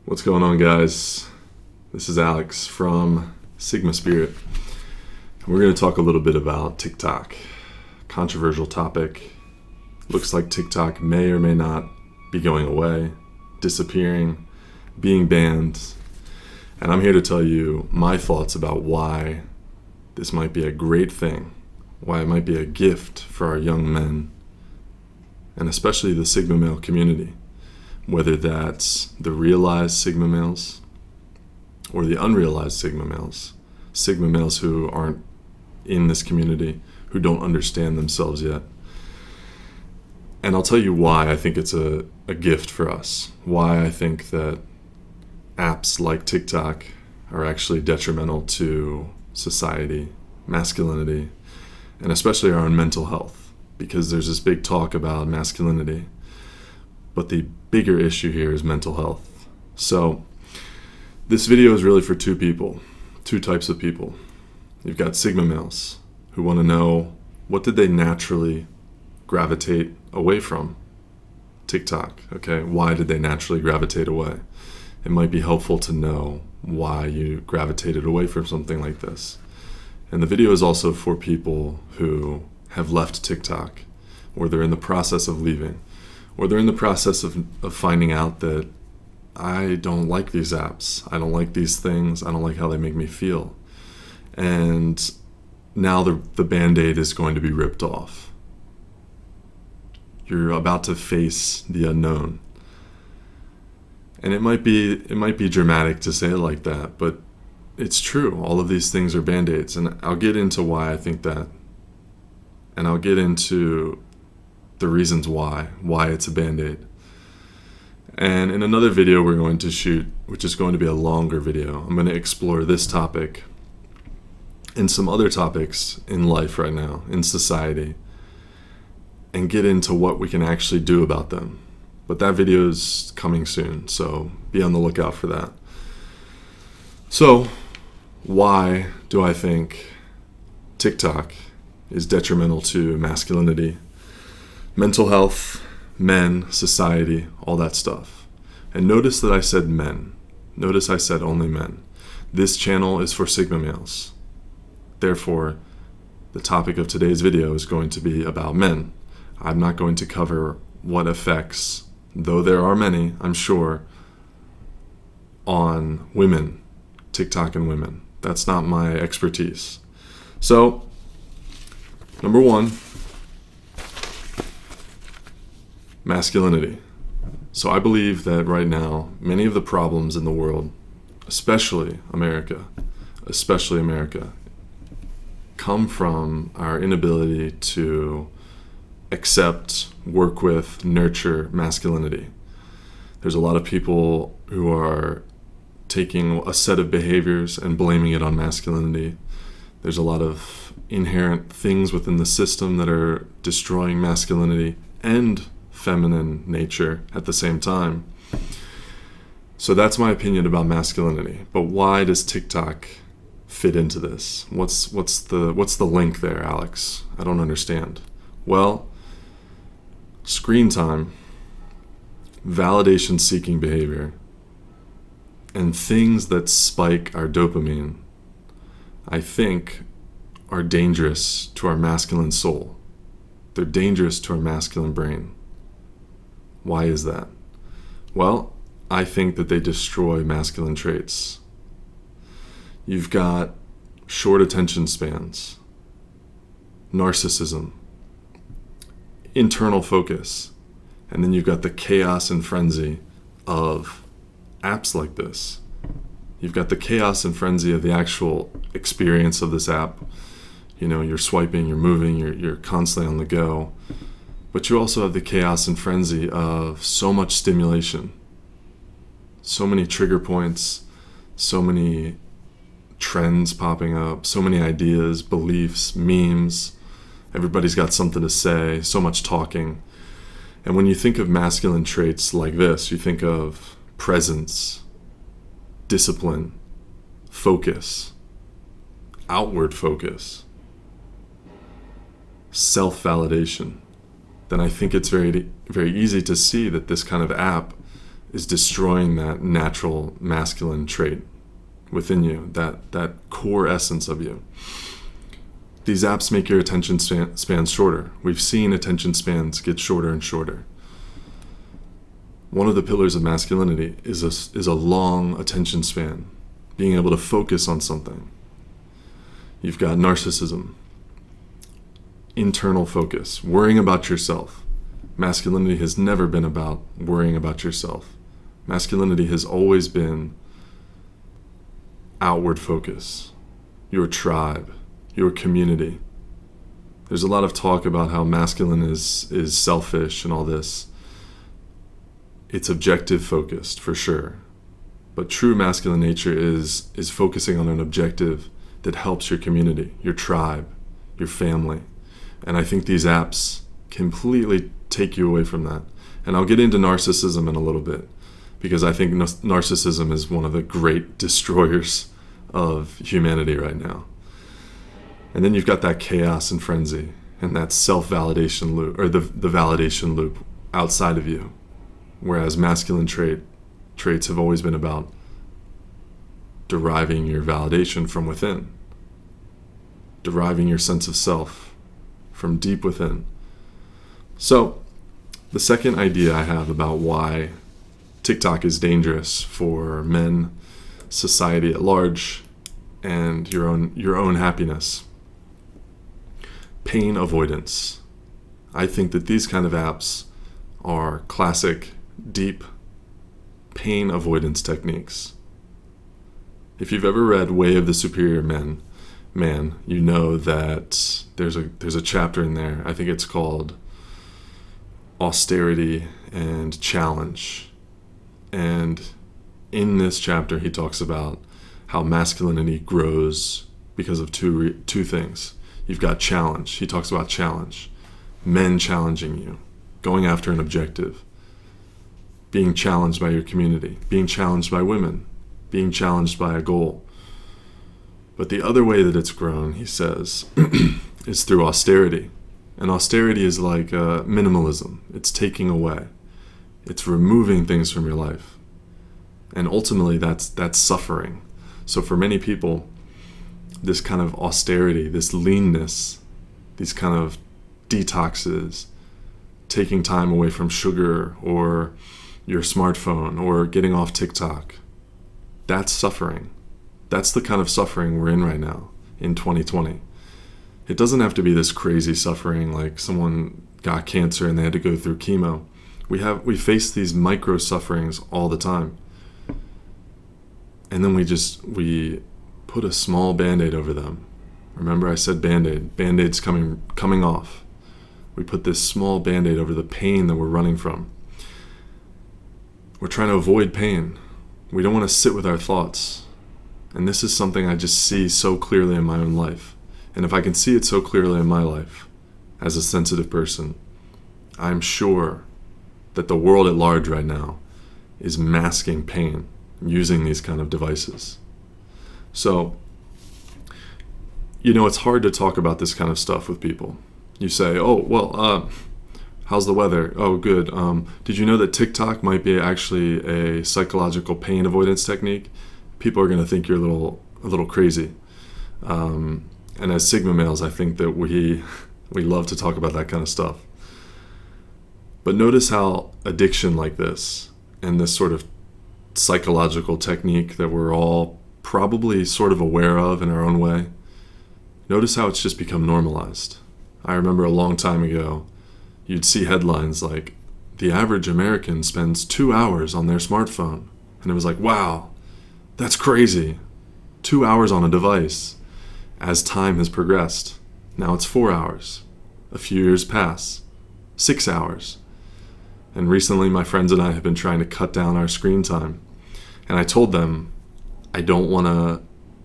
What's going on, guys? This is Alex from thesigmaspirit. We're going to talk a little bit about TikTok. Controversial topic. Looks like TikTok may or may not be going away, disappearing, being banned. And I'm here to tell you my thoughts about why this might be a great thing, why it might be a gift for our young men, and especially the Sigma male community. Whether that's the realized Sigma males or the unrealized Sigma males who aren't in this community, who don't understand themselves yet. And I'll tell you why I think it's a gift for us, why I think that apps like TikTok are actually detrimental to society, masculinity, and especially our own mental health, because there's this big talk about masculinity. But the bigger issue here is mental health. So this video is really for two types of people. You've got Sigma males who want to know, what did they naturally gravitate away from TikTok? Okay, why did they naturally gravitate away? It might be helpful to know why you gravitated away from something like this. And the video is also for people who have left TikTok, or they're in the process of leaving, or they're in the process of finding out that I don't like these apps, I don't like these things, I don't like how they make me feel. And now the Band-Aid is going to be ripped off. You're about to face the unknown. And it might be dramatic to say it like that, but it's true. All of these things are Band-Aids, and I'll get into why I think that. And I'll get into the reasons why it's a Band-Aid. And in another video we're going to shoot, which is going to be a longer video, I'm going to explore this topic and some other topics in life right now, in society, and get into what we can actually do about them. But that video is coming soon, so be on the lookout for that. So, why do I think TikTok is detrimental to masculinity, mental health, men, society, all that stuff? And notice that I said men. Notice I said only men. This channel is for Sigma males. Therefore, the topic of today's video is going to be about men. I'm not going to cover what effects, though there are many, I'm sure, on women, TikTok and women. That's not my expertise. So, number one, masculinity. So I believe that right now, many of the problems in the world, especially America, come from our inability to accept, work with, nurture masculinity. There's a lot of people who are taking a set of behaviors and blaming it on masculinity. There's a lot of inherent things within the system that are destroying masculinity and feminine nature at the same time. So that's my opinion about masculinity. But why does TikTok fit into this? What's the link there, Alex? I don't understand. Well, screen time, validation-seeking behavior, and things that spike our dopamine, I think, are dangerous to our masculine soul. They're dangerous to our masculine brain. Why is that? Well, I think that they destroy masculine traits. You've got short attention spans, narcissism, internal focus, and then you've got the chaos and frenzy of apps like this. You've got the chaos and frenzy of the actual experience of this app. You know, you're swiping, you're moving, you're constantly on the go. But you also have the chaos and frenzy of so much stimulation, so many trigger points, so many trends popping up, so many ideas, beliefs, memes. Everybody's got something to say, so much talking. And when you think of masculine traits like this, you think of presence, discipline, focus, outward focus, self-validation. Then I think it's very, very easy to see that this kind of app is destroying that natural masculine trait within you, that core essence of you. These apps make your attention spans shorter. We've seen attention spans get shorter and shorter. One of the pillars of masculinity is a long attention span, being able to focus on something. You've got narcissism, internal focus, worrying about yourself. Masculinity has never been about worrying about yourself. Masculinity has always been outward focus, your tribe, your community. There's a lot of talk about how masculine is selfish and all this. It's objective focused for sure. But true masculine nature is focusing on an objective that helps your community, your tribe, your family. And I think these apps completely take you away from that. And I'll get into narcissism in a little bit, because I think narcissism is one of the great destroyers of humanity right now. And then you've got that chaos and frenzy and that self-validation loop, or the validation loop outside of you. Whereas masculine traits have always been about deriving your validation from within, deriving your sense of self from deep within. So, the second idea I have about why TikTok is dangerous for men, society at large, and your own happiness. Pain avoidance. I think that these kind of apps are classic, deep pain avoidance techniques. If you've ever read Way of the Superior Man, you know that there's a chapter in there, I think it's called Austerity and Challenge. And in this chapter, he talks about how masculinity grows because of two things. You've got challenge. He talks about challenge. Men challenging you, going after an objective, being challenged by your community, being challenged by women, being challenged by a goal. But the other way that it's grown, he says, is through austerity. And austerity is like minimalism. It's taking away. It's removing things from your life. And ultimately, that's suffering. So for many people, this kind of austerity, this leanness, these kind of detoxes, taking time away from sugar or your smartphone or getting off TikTok, that's suffering. That's the kind of suffering we're in right now in 2020. It doesn't have to be this crazy suffering like someone got cancer and they had to go through chemo. We face these micro sufferings all the time. And then we put a small Band-Aid over them. Remember I said Band-Aid. Band-Aid's coming off. We put this small Band-Aid over the pain that we're running from. We're trying to avoid pain. We don't want to sit with our thoughts. And this is something I just see so clearly in my own life. And if I can see it so clearly in my life, as a sensitive person, I'm sure that the world at large right now is masking pain using these kind of devices. So, it's hard to talk about this kind of stuff with people. You say, how's the weather? Oh, good. Did you know that TikTok might be actually a psychological pain avoidance technique? People are going to think you're a little crazy. And as Sigma males, I think that we love to talk about that kind of stuff. But notice how addiction like this and this sort of psychological technique that we're all probably sort of aware of in our own way, notice how it's just become normalized. I remember a long time ago, you'd see headlines like, the average American spends 2 hours on their smartphone. And it was like, wow, that's crazy. 2 hours on a device. As time has progressed, now it's 4 hours. A few years pass, 6 hours. And recently my friends and I have been trying to cut down our screen time. And I told them, I don't want to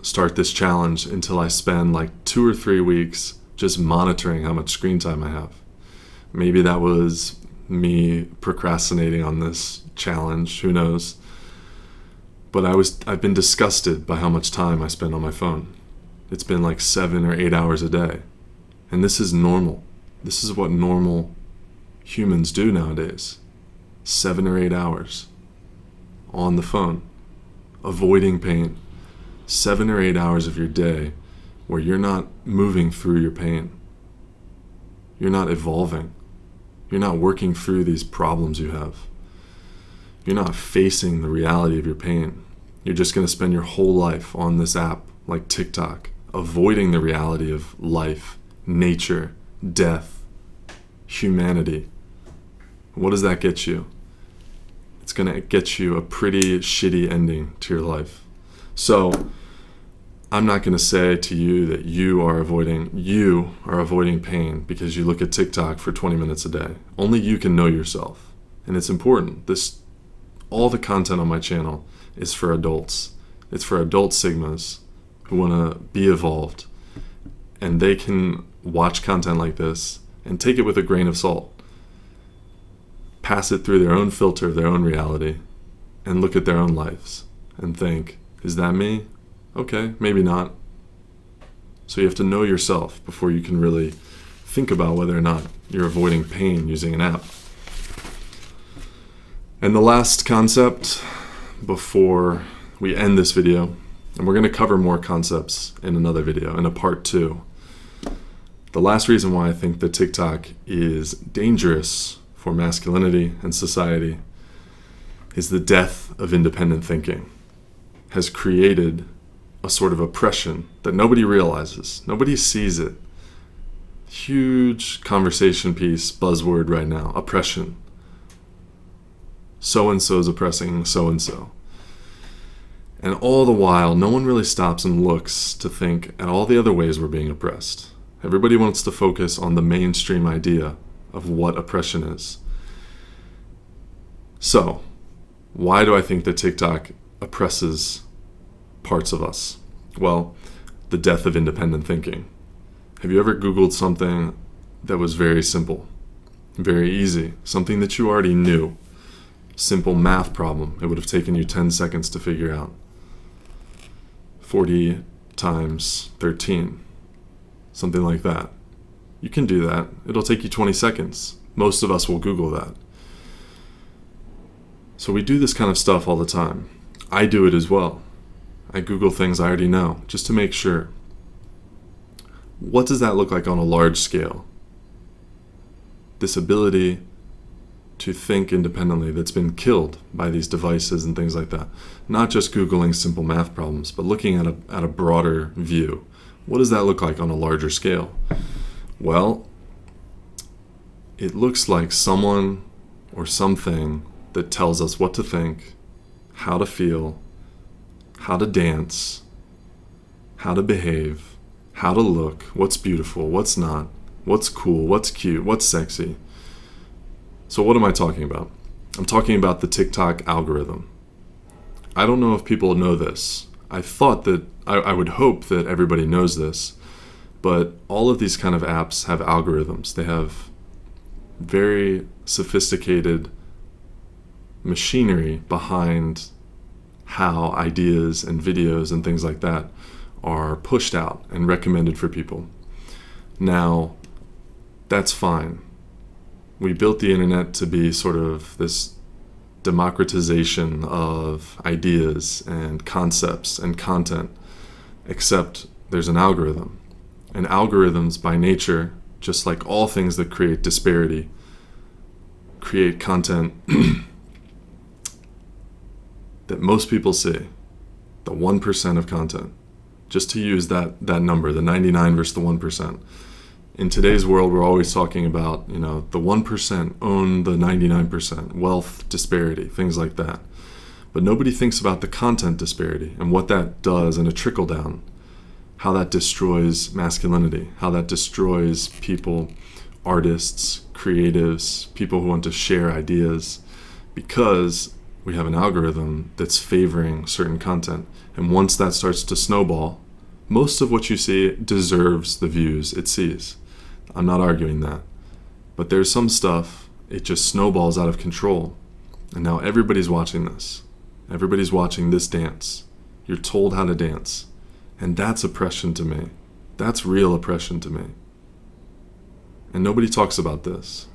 start this challenge until I spend like 2 or 3 weeks just monitoring how much screen time I have. Maybe that was me procrastinating on this challenge, who knows. But I've been disgusted by how much time I spend on my phone. It's been like 7 or 8 hours a day. And this is normal. This is what normal humans do nowadays. 7 or 8 hours. on the phone, avoiding pain. 7 or 8 hours of your day where you're not moving through your pain. You're not evolving. You're not working through these problems you have. You're not facing the reality of your pain. You're just going to spend your whole life on this app like TikTok, avoiding the reality of life, nature, death, humanity. What does that get you? It's going to get you a pretty shitty ending to your life. So I'm not going to say to you that you are avoiding pain because you look at TikTok for 20 minutes a day. Only you can know yourself. And it's important. All the content on my channel is for adults. It's for adult Sigmas who want to be evolved. And they can watch content like this and take it with a grain of salt. Pass it through their own filter of their own reality and look at their own lives and think, is that me? Okay, maybe not. So you have to know yourself before you can really think about whether or not you're avoiding pain using an app. And the last concept before we end this video, and we're going to cover more concepts in another video, in a part 2. The last reason why I think that TikTok is dangerous for masculinity and society is the death of independent thinking has created a sort of oppression that nobody realizes. Nobody sees it. Huge conversation piece, buzzword right now, oppression. So-and-so is oppressing so-and-so. And all the while, no one really stops and looks to think at all the other ways we're being oppressed. Everybody wants to focus on the mainstream idea of what oppression is. So, why do I think that TikTok oppresses parts of us? Well, the death of independent thinking. Have you ever Googled something that was very simple, very easy, something that you already knew? Simple math problem. It would have taken you 10 seconds to figure out. 40 times 13. Something like that. You can do that. It'll take you 20 seconds. Most of us will Google that. So we do this kind of stuff all the time. I do it as well. I Google things I already know, just to make sure. What does that look like on a large scale? This ability to think independently that's been killed by these devices and things like that. Not just Googling simple math problems, but looking at a broader view. What does that look like on a larger scale? Well, it looks like someone or something that tells us what to think, how to feel, how to dance, how to behave, how to look, what's beautiful, what's not, what's cool, what's cute, what's sexy. So what am I talking about? I'm talking about the TikTok algorithm. I don't know if people know this. I thought that, I would hope that everybody knows this, but all of these kind of apps have algorithms. They have very sophisticated machinery behind how ideas and videos and things like that are pushed out and recommended for people. Now, that's fine. We built the internet to be sort of this democratization of ideas and concepts and content, except there's an algorithm. And algorithms by nature, just like all things that create disparity, create content that most people see, the 1% of content. Just to use that number, the 99 versus the 1%. In today's world, we're always talking about, the 1% own the 99%, wealth disparity, things like that. But nobody thinks about the content disparity and what that does in a trickle down, how that destroys masculinity, how that destroys people, artists, creatives, people who want to share ideas, because we have an algorithm that's favoring certain content. And once that starts to snowball, most of what you see deserves the views it sees. I'm not arguing that. But there's some stuff, it just snowballs out of control. And now everybody's watching this. Everybody's watching this dance. You're told how to dance. And that's oppression to me. That's real oppression to me. And nobody talks about this.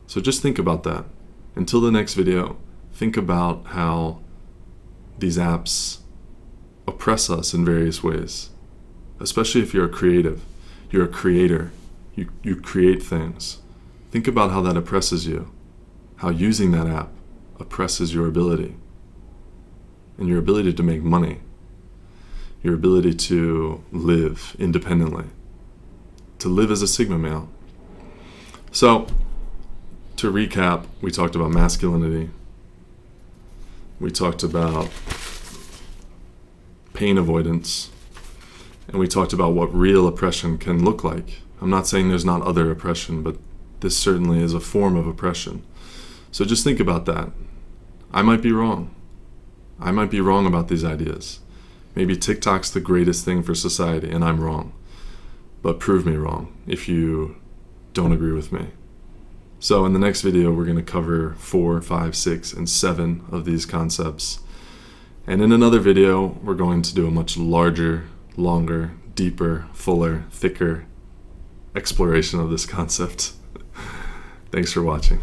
So just think about that. Until the next video, think about how these apps oppress us in various ways, especially if you're a creative, you're a creator, you create things. Think about how that oppresses you, how using that app oppresses your ability, and your ability to make money, your ability to live independently, to live as a Sigma male. So, to recap, we talked about masculinity, we talked about pain avoidance, and we talked about what real oppression can look like. I'm not saying there's not other oppression, but this certainly is a form of oppression. So just think about that. I might be wrong. I might be wrong about these ideas. Maybe TikTok's the greatest thing for society, and I'm wrong. But prove me wrong if you don't agree with me. So in the next video, we're going to cover 4, 5, 6, and 7 of these concepts. And in another video, we're going to do a much larger, longer, deeper, fuller, thicker exploration of this concept. Thanks for watching.